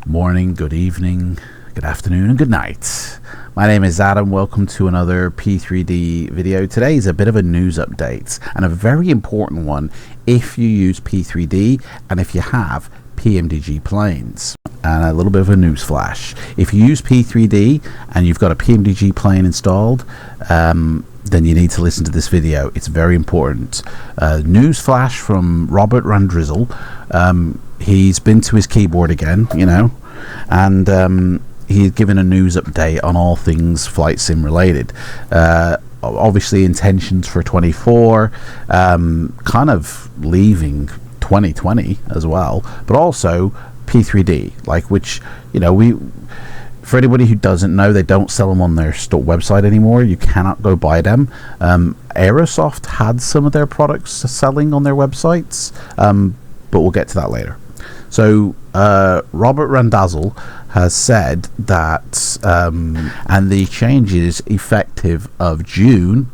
Morning, good evening, good afternoon, and good night. My name is Adam. Welcome to another P3D video. Today is a bit of a news update and a very important one if you use P3D and if you have PMDG planes. And a little bit of a news flash. If you use P3D and you've got a PMDG plane installed, then you need to listen to this video. It's very important. News flash from Robert Randrizzle. He's been to his keyboard again, you know, and he's given a news update on all things flight sim related. Obviously intentions for 24, kind of leaving 2020 as well, but also P3D, like, which, you know, for anybody who doesn't know, they don't sell them on their website anymore. You cannot go buy them. Aerosoft had some of their products selling on their websites, but we'll get to that later. So Robert Randazzel has said that, and the changes effective of June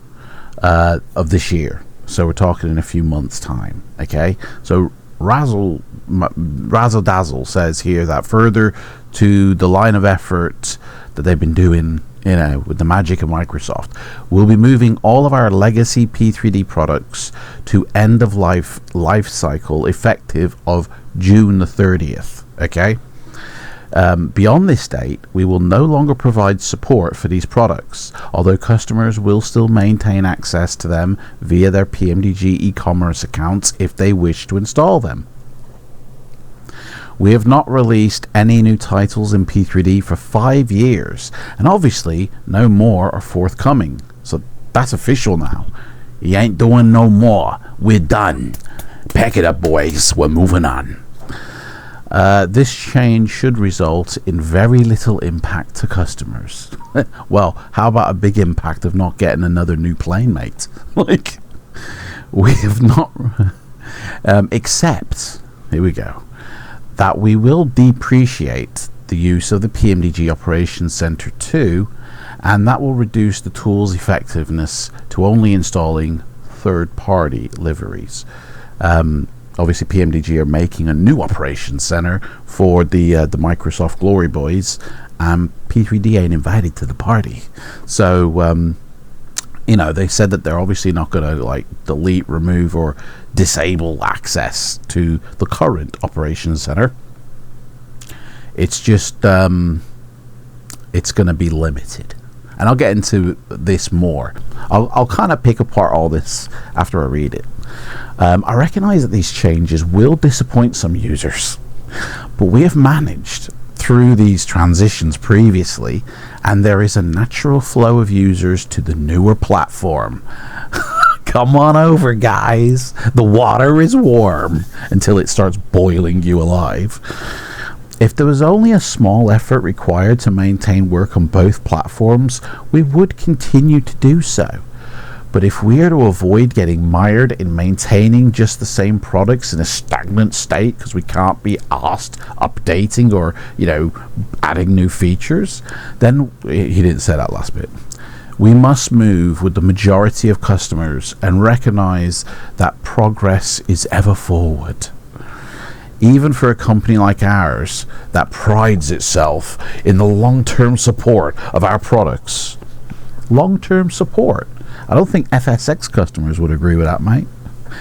of this year. So we're talking in a few months' time. Okay, so Razzle Dazzle says here that further to the line of effort that they've been doing, you know, with the magic of Microsoft, we'll be moving all of our legacy P3D products to end of life cycle effective of June the 30th. Okay. Beyond this date, we will no longer provide support for these products, although customers will still maintain access to them via their PMDG e-commerce accounts if they wish to install them. We have not released any new titles in P3D for 5 years, and obviously no more are forthcoming. So that's official now. You ain't doing no more. We're done. Pack it up, boys. We're moving on. This change should result in very little impact to customers. Well, how about a big impact of not getting another new plane, mate? Like, we have not... except, here we go, that we will depreciate the use of the PMDG Operations Center 2, and that will reduce the tool's effectiveness to only installing third-party liveries. Obviously, PMDG are making a new operations center for the Microsoft Glory Boys, and P3D ain't invited to the party. So, you know, they said that they're obviously not going to, like, delete, remove, or disable access to the current operations center. It's just, it's going to be limited. And I'll get into this more. I'll kind of pick apart all this after I read it. I recognize that these changes will disappoint some users, but we have managed through these transitions previously, and there is a natural flow of users to the newer platform. Come on over, guys. The water is warm until it starts boiling you alive. If there was only a small effort required to maintain work on both platforms, we would continue to do so. But if we are to avoid getting mired in maintaining just the same products in a stagnant state because we can't be asked updating or, you know, adding new features, then he didn't say that last bit. We must move with the majority of customers and recognize that progress is ever forward. Even for a company like ours that prides itself in the long-term support of our products. Long-term support. I don't think FSX customers would agree with that, mate.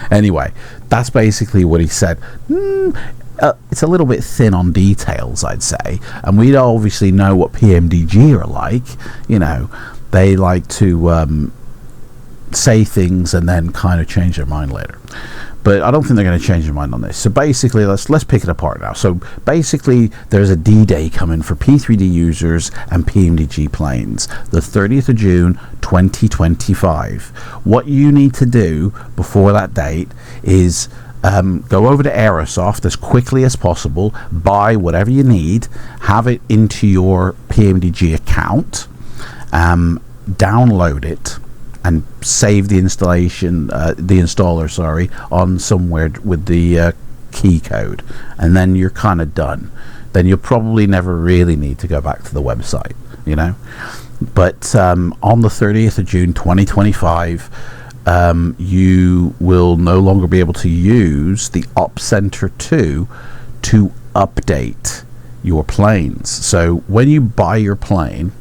Anyway, that's basically what he said. It's a little bit thin on details, I'd say. And we obviously know what PMDG are like. You know, they like to say things and then kind of change their mind later. But I don't think they're going to change their mind on this. So basically, let's pick it apart now. So basically, there's a D-Day coming for P3D users and PMDG planes, the 30th of June, 2025. What you need to do before that date is go over to Aerosoft as quickly as possible, buy whatever you need, have it into your PMDG account, download it, and save the installer, on somewhere with the key code, and then you're kind of done. Then you'll probably never really need to go back to the website, you know. But on the 30th of June 2025, you will no longer be able to use the Op Center 2 to update your planes. So when you buy your plane,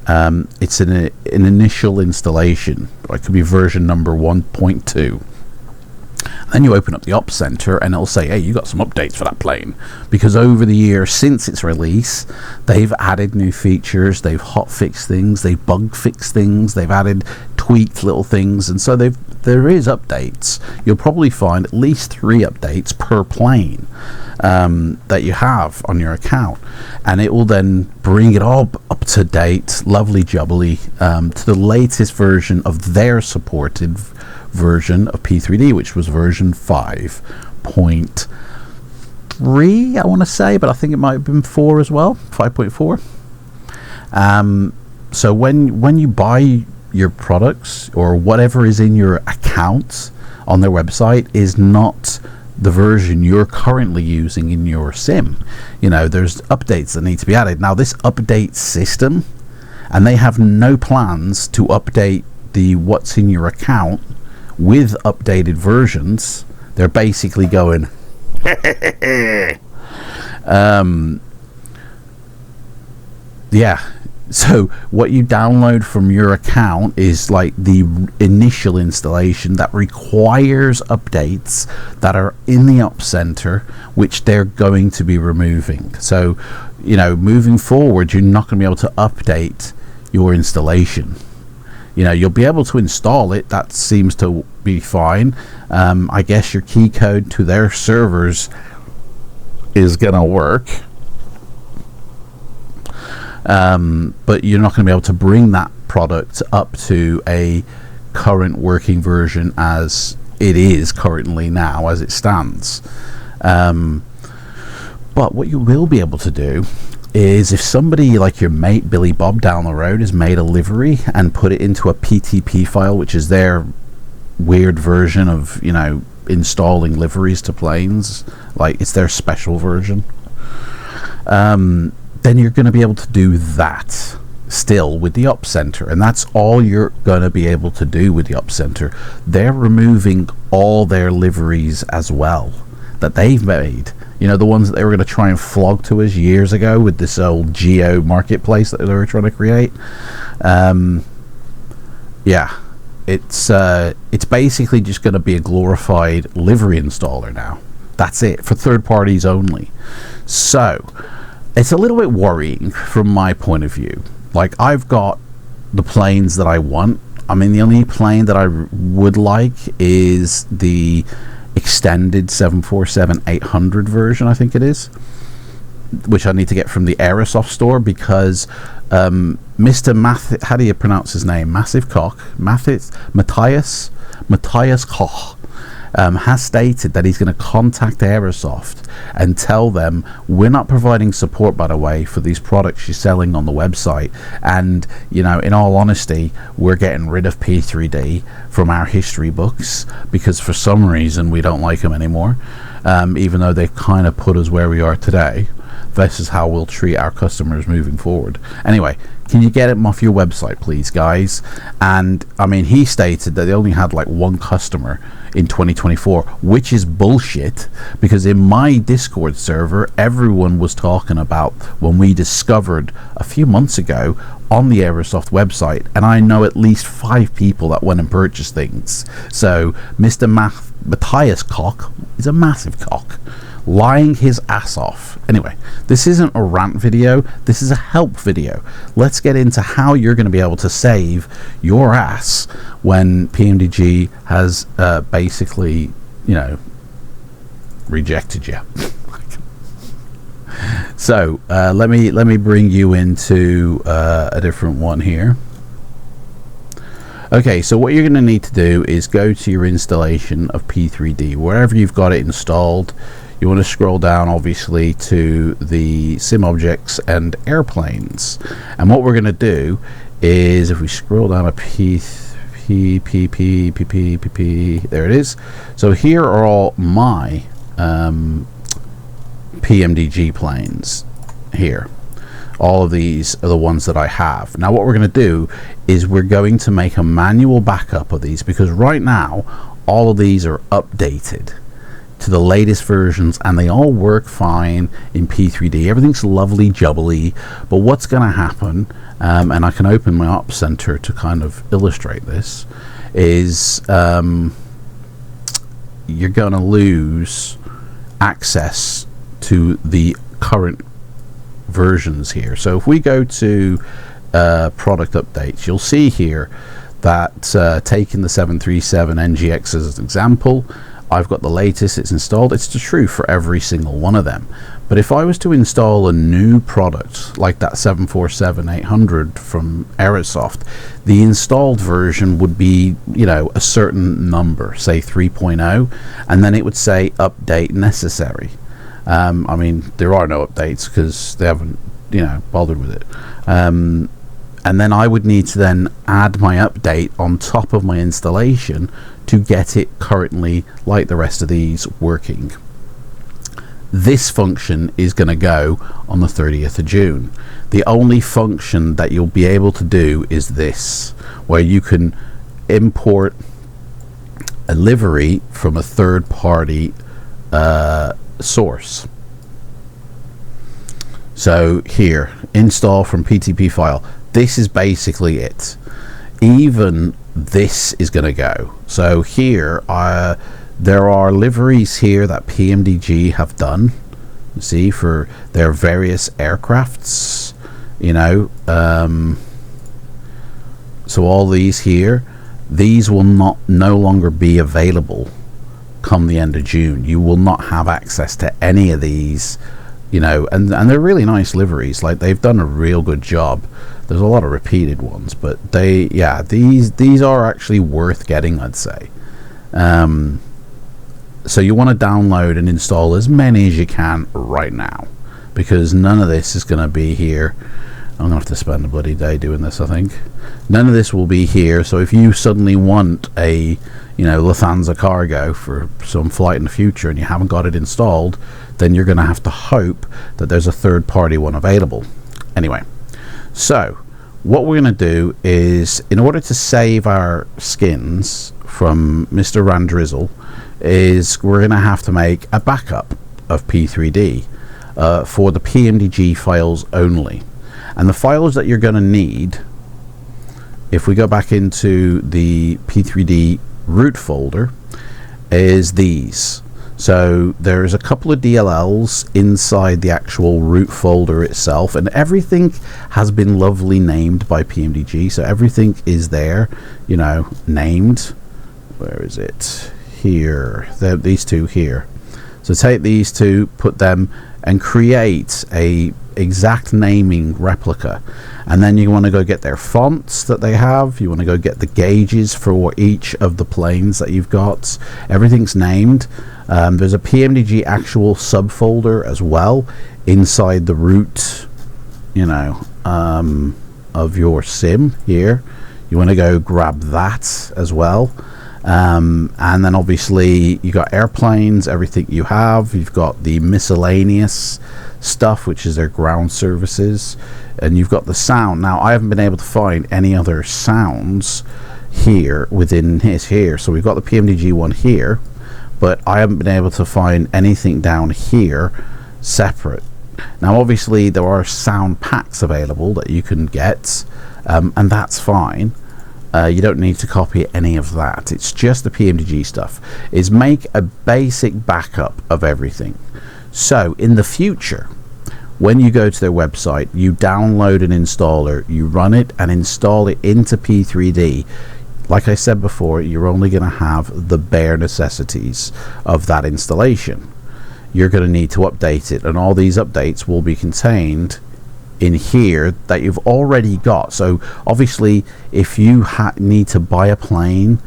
it's an initial installation. It could be version number 1.2. Then you open up the Op Center and it'll say, hey, you got some updates for that plane, because over the years since its release, they've added new features, they've hot fixed things, they've bug fixed things, they've added tweaked little things, and so there is updates. You'll probably find at least 3 updates per plane that you have on your account, and it will then bring it all up to date, lovely jubbly, to the latest version of their supported version of P3D, which was version 5.3, I want to say, but I think it might have been 4 as well, 5.4. So when you buy your products, or whatever is in your account on their website is not the version you're currently using in your sim. You know, there's updates that need to be added. Now, this update system, and they have no plans to update the what's in your account with updated versions. They're basically going yeah, so what you download from your account is like the initial installation that requires updates that are in the Op Center, which they're going to be removing. So, you know, moving forward, you're not going to be able to update your installation. You know, you'll be able to install it. That seems to be fine. I guess your key code to their servers is going to work. But you're not going to be able to bring that product up to a current working version as it is currently now, as it stands. But what you will be able to do is, if somebody like your mate Billy Bob down the road has made a livery and put it into a PTP file, which is their weird version of, you know, installing liveries to planes, like it's their special version, then you're going to be able to do that still with the Op Center, and that's all you're going to be able to do with the Op Center. They're removing all their liveries as well that they've made. You know, the ones that they were going to try and flog to us years ago with this old Geo marketplace that they were trying to create. Yeah, it's basically just going to be a glorified livery installer now. That's it, for third parties only. So it's a little bit worrying from my point of view. Like, I've got the planes that I want. I mean, the only plane that I would like is the extended 747-800 version, I think it is, which I need to get from the Aerosoft store, because Mr. how do you pronounce his name? Massive Cock, Matthias Koch, has stated that he's going to contact Aerosoft and tell them, we're not providing support, by the way, for these products you're selling on the website, and, you know, in all honesty, we're getting rid of P3D from our history books because for some reason we don't like them anymore, even though they've kind of put us where we are today. This is how we'll treat our customers moving forward. Anyway, can you get them off your website, please, guys? And I mean, he stated that they only had like 1 customer in 2024, which is bullshit, because in my Discord server, everyone was talking about when we discovered a few months ago on the Aerosoft website, and I know at least 5 people that went and purchased things. So Mr. Matthias Koch is a massive cock, lying his ass off. Anyway, this isn't a rant video, this is a help video. Let's get into how you're going to be able to save your ass when PMDG has basically, you know, rejected you. So let me bring you into a different one here. Okay, so what you're going to need to do is go to your installation of P3D, wherever you've got it installed. You want to scroll down, obviously, to the sim objects and airplanes. And what we're going to do is, if we scroll down a P, there it is. So here are all my PMDG planes here. All of these are the ones that I have. Now what we're going to do is we're going to make a manual backup of these, because right now all of these are updated to the latest versions and they all work fine in P3D. Everything's lovely jubbly. But what's going to happen, and I can open my Ops Center to kind of illustrate this, is you're going to lose access to the current versions here. So if we go to product updates, you'll see here that taking the 737 NGX as an example, I've got the latest, it's installed. It's true for every single one of them. But if I was to install a new product like that 747-800 from Aerosoft, the installed version would be, you know, a certain number, say 3.0, and then it would say update necessary. I mean, there are no updates because they haven't, you know, bothered with it. And then I would need to then add my update on top of my installation to get it currently, like the rest of these, working. This function is going to go on the 30th of June. The only function that you'll be able to do is this, where you can import a livery from a third-party source. So here, install from PTP file. This is basically it. Even this is going to go. So here there are liveries here that PMDG have done, you see, for their various aircrafts, you know. So all these here, these will no longer be available come the end of June. You will not have access to any of these, you know, and they're really nice liveries. Like, they've done a real good job. There's a lot of repeated ones, but these are actually worth getting, I'd say. So you want to download and install as many as you can right now, because none of this is going to be here. I'm gonna have to spend a bloody day doing this, I think. None of this will be here. So if you suddenly want a, you know, Lufthansa cargo for some flight in the future and you haven't got it installed, then you're gonna have to hope that there's a third-party one available. Anyway, so what we're gonna do is, in order to save our skins from Mr. Randrizzle, is we're gonna have to make a backup of P3D for the PMDG files only. And the files that you're going to need, if we go back into the P3D root folder, is these. So there's a couple of DLLs inside the actual root folder itself, and everything has been lovely named by PMDG. So everything is there, you know, named. Where is it? Here. These two here. So take these two, put them, and create a exact naming replica. And then you want to go get their fonts that they have. You want to go get the gauges for each of the planes that you've got. Everything's named. There's a PMDG actual subfolder as well inside the root, you know, of your sim here. You want to go grab that as well. And then obviously you got airplanes, everything you have. You've got the miscellaneous stuff, which is their ground services, and you've got the sound. Now I haven't been able to find any other sounds here within his here. So we've got the PMDG one here, but I haven't been able to find anything down here separate. Now obviously there are sound packs available that you can get, and that's fine. You don't need to copy any of that. It's just the PMDG stuff. Is make a basic backup of everything. So in the future, when you go to their website, you download an installer, you run it and install it into P3D. Like I said before, you're only going to have the bare necessities of that installation. You're going to need to update it, and all these updates will be contained in here that you've already got. So obviously if you need to buy a plane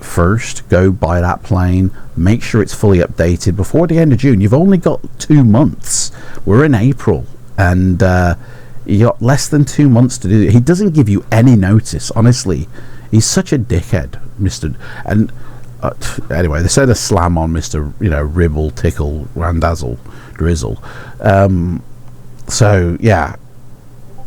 first, go buy that plane, make sure it's fully updated before the end of June. You've only got 2 months. We're in April, and you got less than 2 months to do it. He doesn't give you any notice, honestly. He's such a dickhead, Mr. And anyway, they said a slam on Mr. Ribble, Tickle, Randazzle, Drizzle. So yeah,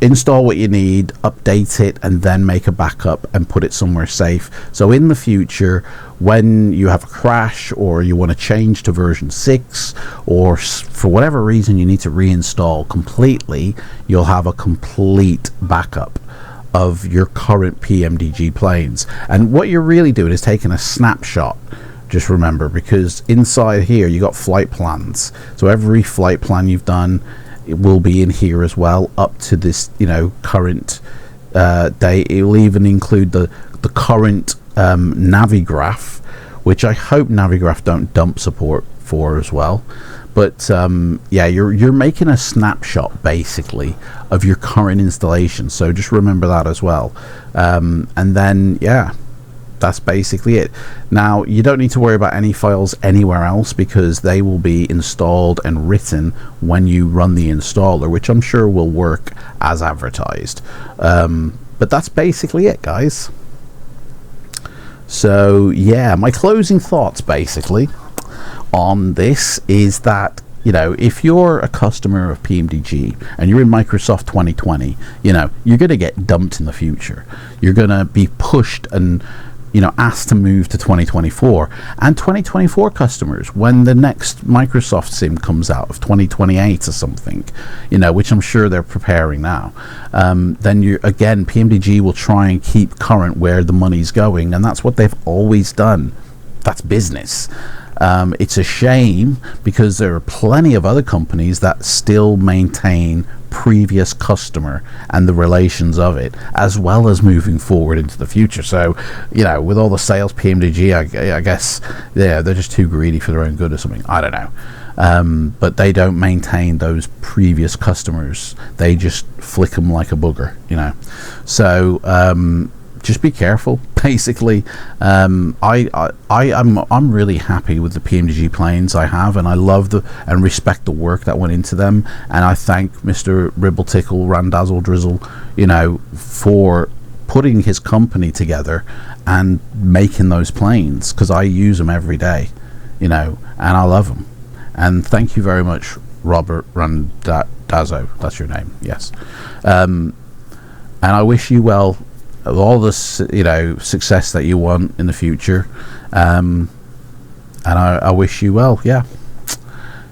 install what you need, update it, and then make a backup and put it somewhere safe. So in the future, when you have a crash or you want to change to version 6, or for whatever reason you need to reinstall completely, you'll have a complete backup of your current PMDG planes. And what you're really doing is taking a snapshot, just remember, because inside here you got flight plans. So every flight plan you've done, it will be in here as well, up to this current date. It will even include the current Navigraph, which I hope Navigraph don't dump support for as well. But yeah, you're making a snapshot basically of your current installation, so just remember that as well. And then yeah, that's basically it. Now you don't need to worry about any files anywhere else, because they will be installed and written when you run the installer, which I'm sure will work as advertised. But that's basically it, guys. So yeah, my closing thoughts basically on this is that, if you're a customer of PMDG and you're in Microsoft 2020, you're going to get dumped in the future. You're going to be pushed and asked to move to 2024. And 2024 customers, when the next Microsoft sim comes out of 2028 or something, which I'm sure they're preparing now, then PMDG will try and keep current where the money's going, and that's what they've always done. That's business. It's a shame, because there are plenty of other companies that still maintain previous customer and the relations of it, as well as moving forward into the future. So with all the sales, PMDG, I guess they're just too greedy for their own good or something, I don't know. But they don't maintain those previous customers. They just flick them like a booger, so just be careful, basically. I'm really happy with the PMDG planes I have, and I love and respect the work that went into them, and I thank Mr. Ribble, Tickle, Randazzle, Drizzle, for putting his company together and making those planes, because I use them every day, and I love them. And thank you very much, Robert Randazzo, that's your name, yes. And I wish you well of all the success that you want in the future, and I wish you well. Yeah,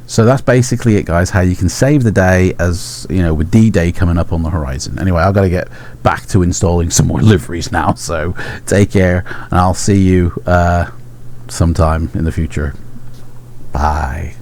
so that's basically it, guys. How you can save the day, as with D-Day coming up on the horizon. Anyway, I've got to get back to installing some more liveries now, so take care, and I'll see you sometime in the future. Bye.